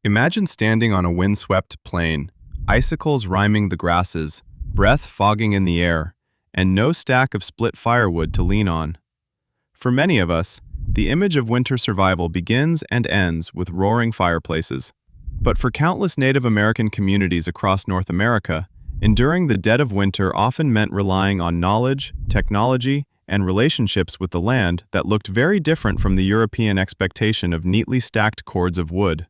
Imagine standing on a windswept plain, icicles rhyming the grasses, breath fogging in the air, and no stack of split firewood to lean on. For many of us, the image of winter survival begins and ends with roaring fireplaces. But for countless Native American communities across North America, enduring the dead of winter often meant relying on knowledge, technology, and relationships with the land that looked very different from the European expectation of neatly stacked cords of wood.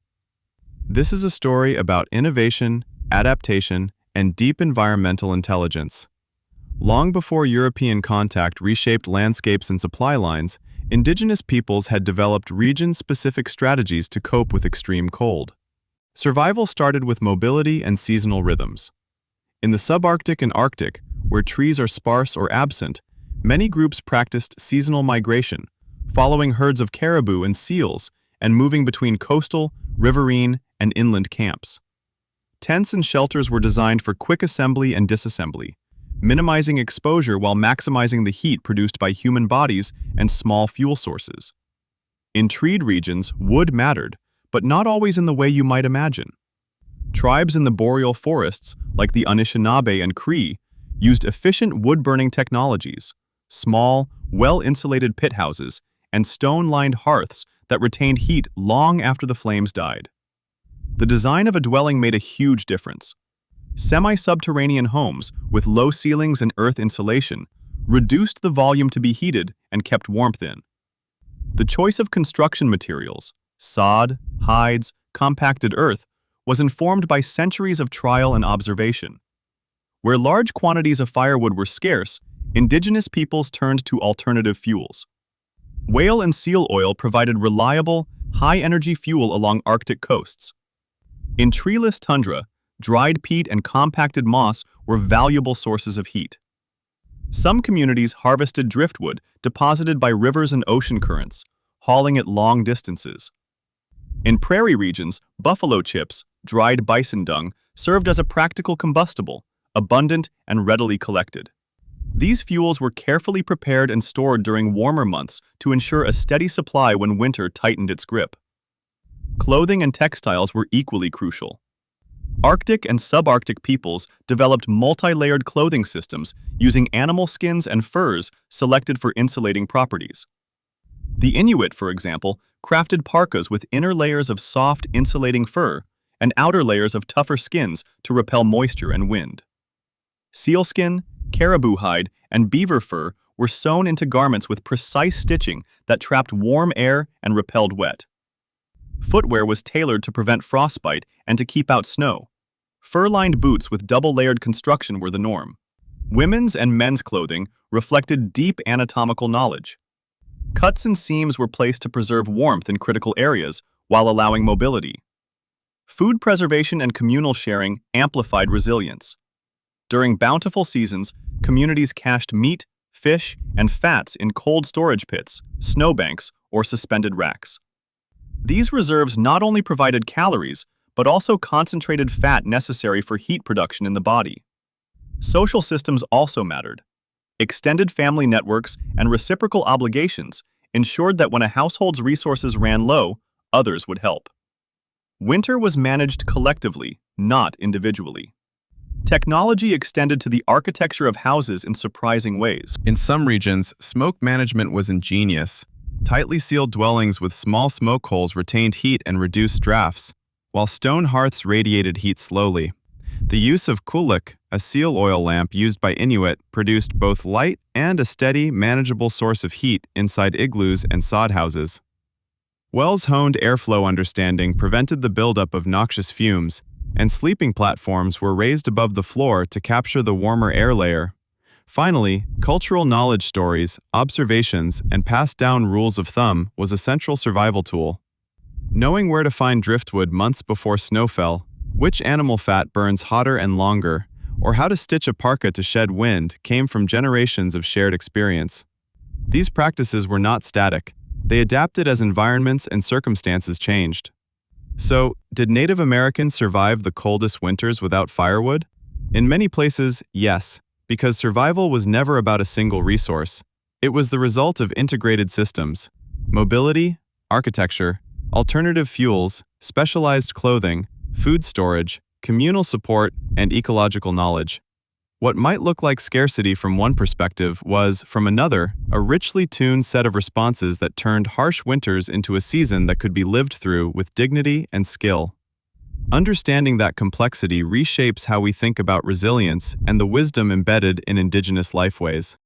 This is a story about innovation, adaptation, and deep environmental intelligence. Long before European contact reshaped landscapes and supply lines, indigenous peoples had developed region-specific strategies to cope with extreme cold. Survival started with mobility and seasonal rhythms. In the subarctic and Arctic, where trees are sparse or absent, many groups practiced seasonal migration, following herds of caribou and seals and moving between coastal, riverine, and inland camps. Tents and shelters were designed for quick assembly and disassembly, minimizing exposure while maximizing the heat produced by human bodies and small fuel sources. In treed regions, wood mattered, but not always in the way you might imagine. Tribes in the boreal forests, like the Anishinaabe and Cree, used efficient wood-burning technologies, small, well-insulated pit houses, and stone-lined hearths that retained heat long after the flames died. The design of a dwelling made a huge difference. Semi-subterranean homes with low ceilings and earth insulation reduced the volume to be heated and kept warmth in. The choice of construction materials, sod, hides, compacted earth, was informed by centuries of trial and observation. Where large quantities of firewood were scarce, indigenous peoples turned to alternative fuels. Whale and seal oil provided reliable, high-energy fuel along Arctic coasts. In treeless tundra, dried peat and compacted moss were valuable sources of heat. Some communities harvested driftwood deposited by rivers and ocean currents, hauling it long distances. In prairie regions, buffalo chips, dried bison dung, served as a practical combustible, abundant and readily collected. These fuels were carefully prepared and stored during warmer months to ensure a steady supply when winter tightened its grip. Clothing and textiles were equally crucial. Arctic and subarctic peoples developed multi-layered clothing systems using animal skins and furs selected for insulating properties. The Inuit, for example, crafted parkas with inner layers of soft, insulating fur and outer layers of tougher skins to repel moisture and wind. Sealskin, caribou hide, and beaver fur were sewn into garments with precise stitching that trapped warm air and repelled wet. Footwear was tailored to prevent frostbite and to keep out snow. Fur-lined boots with double-layered construction were the norm. Women's and men's clothing reflected deep anatomical knowledge. Cuts and seams were placed to preserve warmth in critical areas while allowing mobility. Food preservation and communal sharing amplified resilience. During bountiful seasons, communities cached meat, fish, and fats in cold storage pits, snowbanks, or suspended racks. These reserves not only provided calories, but also concentrated fat necessary for heat production in the body. Social systems also mattered. Extended family networks and reciprocal obligations ensured that when a household's resources ran low, others would help. Winter was managed collectively, not individually. Technology extended to the architecture of houses in surprising ways. In some regions, smoke management was ingenious. Tightly sealed dwellings with small smoke holes retained heat and reduced drafts, while stone hearths radiated heat slowly. The use of kuluk, a seal oil lamp used by Inuit, produced both light and a steady, manageable source of heat inside igloos and sod houses. Wells' honed airflow understanding prevented the buildup of noxious fumes, and sleeping platforms were raised above the floor to capture the warmer air layer. Finally, cultural knowledge stories, observations, and passed-down rules of thumb was a central survival tool. Knowing where to find driftwood months before snow fell, which animal fat burns hotter and longer, or how to stitch a parka to shed wind came from generations of shared experience. These practices were not static. They adapted as environments and circumstances changed. So, did Native Americans survive the coldest winters without firewood? In many places, yes, because survival was never about a single resource. It was the result of integrated systems, mobility, architecture, alternative fuels, specialized clothing, food storage, communal support, and ecological knowledge. What might look like scarcity from one perspective was, from another, a richly tuned set of responses that turned harsh winters into a season that could be lived through with dignity and skill. Understanding that complexity reshapes how we think about resilience and the wisdom embedded in indigenous lifeways.